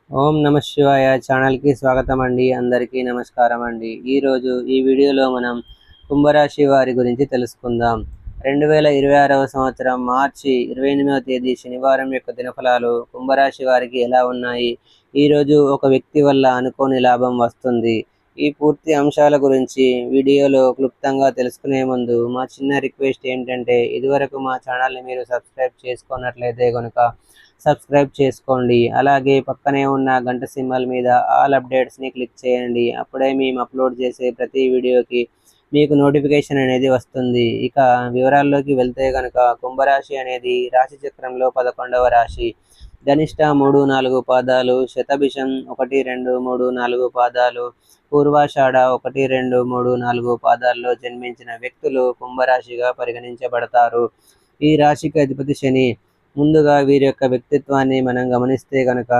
ఓం నమ శివాయ ఛానల్కి స్వాగతం అండి. అందరికీ నమస్కారం అండి. ఈరోజు ఈ వీడియోలో మనం కుంభరాశి వారి గురించి తెలుసుకుందాం. 2026వ సంవత్సరం మార్చి 28వ తేదీ శనివారం యొక్క దినఫలాలు కుంభరాశి వారికి ఎలా ఉన్నాయి, ఈరోజు ఒక వ్యక్తి వల్ల అనుకోని లాభం వస్తుంది, ఈ పూర్తి అంశాల గురించి వీడియోలో క్లుప్తంగా తెలుసుకునే ముందు మా చిన్న రిక్వెస్ట్ ఏంటంటే, ఇదివరకు మా ఛానల్ని మీరు సబ్స్క్రైబ్ చేసుకున్నట్లయితే కనుక సబ్స్క్రైబ్ చేసుకోండి. అలాగే పక్కనే ఉన్న గంట సింబల్ మీద ఆల్ అప్డేట్స్ని క్లిక్ చేయండి. అప్పుడే మేము అప్లోడ్ చేసే ప్రతి వీడియోకి మీకు నోటిఫికేషన్ అనేది వస్తుంది. ఇక వివరాల్లోకి వెళ్తే కనుక కుంభరాశి అనేది రాశి చక్రంలో 11వ రాశి. ధనిష్ట 3-4 పాదాలు, శతభిషం 1-2-3-4 పాదాలు, పూర్వాషాఢ 1-2-3-4 పాదాల్లో జన్మించిన వ్యక్తులు కుంభరాశిగా పరిగణించబడతారు. ఈ రాశికి అధిపతి శని. ముందుగా వీరి యొక్క వ్యక్తిత్వాన్ని మనం గమనిస్తే కనుక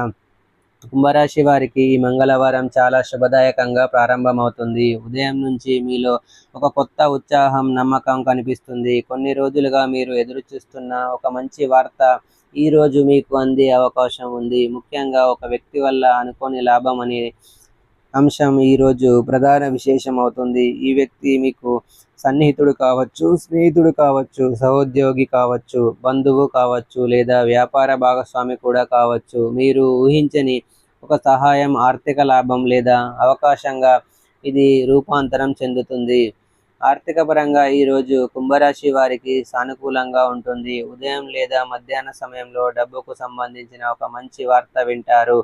కుంభరాశి వారికి ఈ మంగళవారం చాలా శుభదాయకంగా ప్రారంభమవుతుంది. ఉదయం నుంచి మీలో ఒక కొత్త ఉత్సాహం, నమ్మకం కనిపిస్తుంది. కొన్ని రోజులుగా మీరు ఎదురు చూస్తున్న ఒక మంచి వార్త ఈ రోజు మీకు అందే అవకాశం ఉంది. ముఖ్యంగా ఒక వ్యక్తి వల్ల అనుకోని లాభం అనే అంశం ఈరోజు ప్రధాన విశేషం అవుతుంది. ఈ వ్యక్తి మీకు సన్నిహితుడు కావచ్చు, స్నేహితుడు కావచ్చు, సహోద్యోగి కావచ్చు, బంధువు కావచ్చు, లేదా వ్యాపార భాగస్వామి కూడా కావచ్చు. మీరు ఊహించని ఒక సహాయం, ఆర్థిక లాభం లేదా అవకాశంగా ఇది రూపాంతరం చెందుతుంది. ఆర్థిక పరంగా ఈరోజు కుంభరాశి వారికి సానుకూలంగా ఉంటుంది. ఉదయం లేదా మధ్యాహ్న సమయంలో డబ్బుకు సంబంధించిన ఒక మంచి వార్త వింటారు.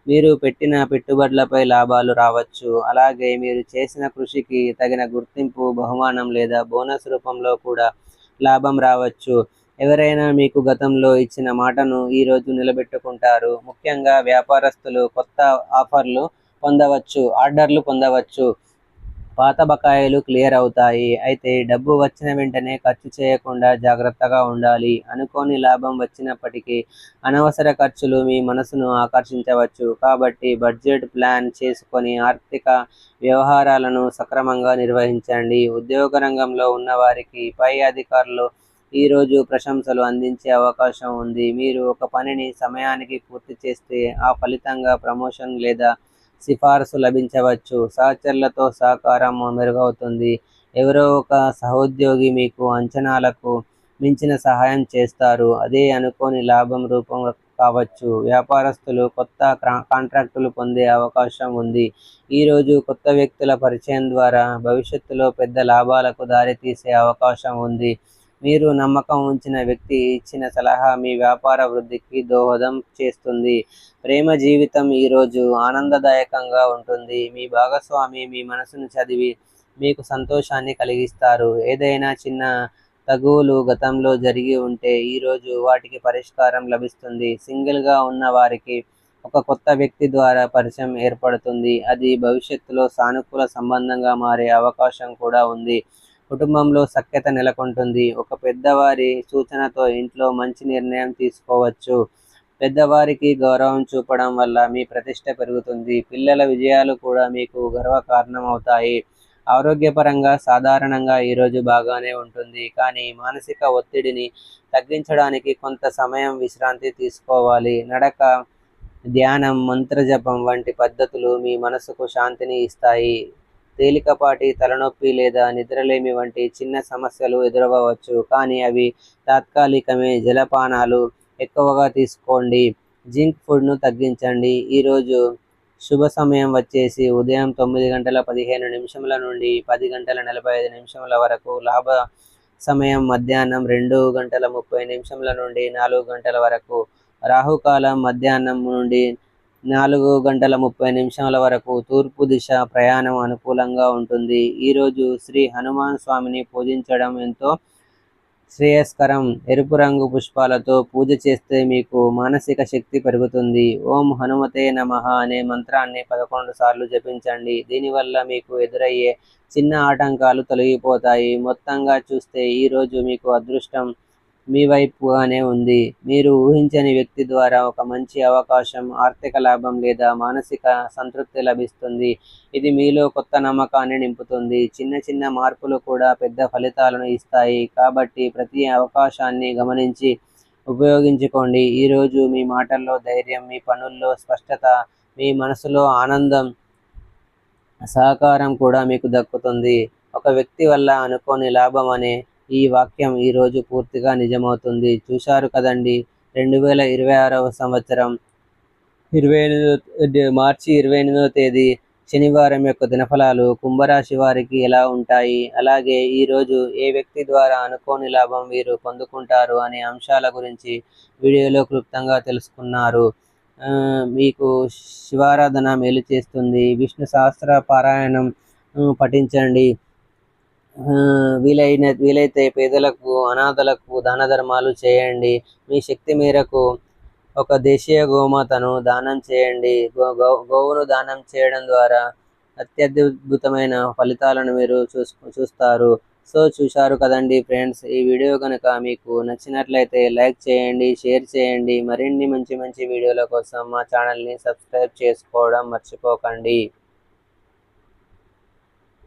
మీరు పెట్టిన పెట్టుబడులపై లాభాలు రావచ్చు. అలాగే మీరు చేసిన కృషికి తగిన గుర్తింపు, బహుమానం లేదా బోనస్ రూపంలో కూడా లాభం రావచ్చు. ఎవరైనా మీకు గతంలో ఇచ్చిన మాటను ఈరోజు నిలబెట్టుకుంటారు. ముఖ్యంగా వ్యాపారస్తులు కొత్త ఆర్డర్లు పొందవచ్చు. పాత బకాయిలు క్లియర్ అవుతాయి. అయితే డబ్బు వచ్చిన వెంటనే ఖర్చు చేయకుండా జాగ్రత్తగా ఉండాలి. అనుకోని లాభం వచ్చినప్పటికీ అనవసర ఖర్చులు మీ మనసును ఆకర్షించవచ్చు. కాబట్టి బడ్జెట్ ప్లాన్ చేసుకొని ఆర్థిక వ్యవహారాలను సక్రమంగా నిర్వహించండి. ఉద్యోగ రంగంలో ఉన్నవారికి పై అధికారులు ఈరోజు ప్రశంసలు అందించే అవకాశం ఉంది. మీరు ఒక పనిని సమయానికి పూర్తి చేస్తే ఆ ఫలితంగా ప్రమోషన్ లేదా సిఫారసు లభించవచ్చు. సహచరులతో సహకారం మెరుగవుతుంది. ఎవరో ఒక సహోద్యోగి మీకు అంచనాలకు మించిన సహాయం చేస్తారు. అదే అనుకోని లాభం రూపం కావచ్చు. వ్యాపారస్తులు కొత్త కాంట్రాక్టులు పొందే అవకాశం ఉంది. ఈరోజు కొత్త వ్యక్తుల పరిచయం ద్వారా భవిష్యత్తులో పెద్ద లాభాలకు దారితీసే అవకాశం ఉంది. మీరు నమ్మకం ఉంచిన వ్యక్తి ఇచ్చిన సలహా మీ వ్యాపార వృద్ధికి దోహదం చేస్తుంది. ప్రేమ జీవితం ఈరోజు ఆనందదాయకంగా ఉంటుంది. మీ భాగస్వామి మీ మనసును చదివి మీకు సంతోషాన్ని కలిగిస్తారు. ఏదైనా చిన్న తగువులు గతంలో జరిగి ఉంటే ఈరోజు వాటికి పరిష్కారం లభిస్తుంది. సింగిల్గా ఉన్న వారికి ఒక కొత్త వ్యక్తి ద్వారా పరిచయం ఏర్పడుతుంది. అది భవిష్యత్తులో సానుకూల సంబంధంగా మారే అవకాశం కూడా ఉంది. కుటుంబంలో సఖ్యత నెలకొంటుంది. ఒక పెద్దవారి సూచనతో ఇంట్లో మంచి నిర్ణయం తీసుకోవచ్చు. పెద్దవారికి గౌరవం చూపడం వల్ల మీ ప్రతిష్ట పెరుగుతుంది. పిల్లల విజయాలు కూడా మీకు గర్వకారణం అవుతాయి. ఆరోగ్యపరంగా సాధారణంగా ఈరోజు బాగానే ఉంటుంది. కానీ మానసిక ఒత్తిడిని తగ్గించడానికి కొంత సమయం విశ్రాంతి తీసుకోవాలి. నడక, ధ్యానం, మంత్రజపం వంటి పద్ధతులు మీ మనసుకు శాంతిని ఇస్తాయి. తేలికపాటి తలనొప్పి లేదా నిద్రలేమి వంటి చిన్న సమస్యలు ఎదురవ్వచ్చు, కానీ అవి తాత్కాలికమే. జలపానాలు ఎక్కువగా తీసుకోండి. జింక్ ఫుడ్ను తగ్గించండి. ఈరోజు శుభ సమయం వచ్చేసి ఉదయం 9:15 నుండి 10:45 వరకు. లాభ సమయం మధ్యాహ్నం 2:30 నుండి 4 గంటల వరకు. రాహుకాలం మధ్యాహ్నం నుండి 4:30 వరకు. తూర్పు దిశ ప్రయాణం అనుకూలంగా ఉంటుంది. ఈరోజు శ్రీ హనుమాన్ స్వామిని పూజించడం ఎంతో శ్రేయస్కరం. ఎరుపు రంగు పుష్పాలతో పూజ చేస్తే మీకు మానసిక శక్తి పెరుగుతుంది. ఓం హనుమతే నమః అనే మంత్రాన్ని 11 సార్లు జపించండి. దీనివల్ల మీకు ఎదురయ్యే చిన్న ఆటంకాలు తొలగిపోతాయి. మొత్తంగా చూస్తే ఈరోజు మీకు అదృష్టం మీ వైపుగానే ఉంది. మీరు ఊహించని వ్యక్తి ద్వారా ఒక మంచి అవకాశం, ఆర్థిక లాభం లేదా మానసిక సంతృప్తి లభిస్తుంది. ఇది మీలో కొత్త నమ్మకాన్ని నింపుతుంది. చిన్న చిన్న మార్పులు కూడా పెద్ద ఫలితాలను ఇస్తాయి. కాబట్టి ప్రతి అవకాశాన్ని గమనించి ఉపయోగించుకోండి. ఈరోజు మీ మాటల్లో ధైర్యం, మీ పనుల్లో స్పష్టత, మీ మనసులో ఆనందం, సహకారం కూడా మీకు దక్కుతుంది. ఒక వ్యక్తి వల్ల అనుకోని లాభం అనే ఈ వాక్యం ఈరోజు పూర్తిగా నిజమవుతుంది. చూశారు కదండి, 2026వ సంవత్సరం మార్చి 28వ తేదీ శనివారం యొక్క దినఫలాలు కుంభరాశి వారికి ఎలా ఉంటాయి, అలాగే ఈరోజు ఏ వ్యక్తి ద్వారా అనుకోని లాభం వీరు పొందుకుంటారు అనే అంశాల గురించి వీడియోలో క్లుప్తంగా తెలుసుకున్నారు. మీకు శివారాధన మేలు చేస్తుంది. విష్ణు సహస్ర పారాయణం పఠించండి. వీలైతే పేదలకు, అనాథలకు దాన ధర్మాలు చేయండి. మీ శక్తి మేరకు ఒక దేశీయ గోమాతను దానం చేయండి. గోవును దానం చేయడం ద్వారా అత్యద్భుతమైన ఫలితాలను మీరు చూస్తారు. సో చూశారు కదండి ఫ్రెండ్స్, ఈ వీడియో కనుక మీకు నచ్చినట్లయితే లైక్ చేయండి, షేర్ చేయండి. మరిన్ని మంచి మంచి వీడియోల కోసం మా ఛానల్ని సబ్స్క్రైబ్ చేసుకోవడం మర్చిపోకండి.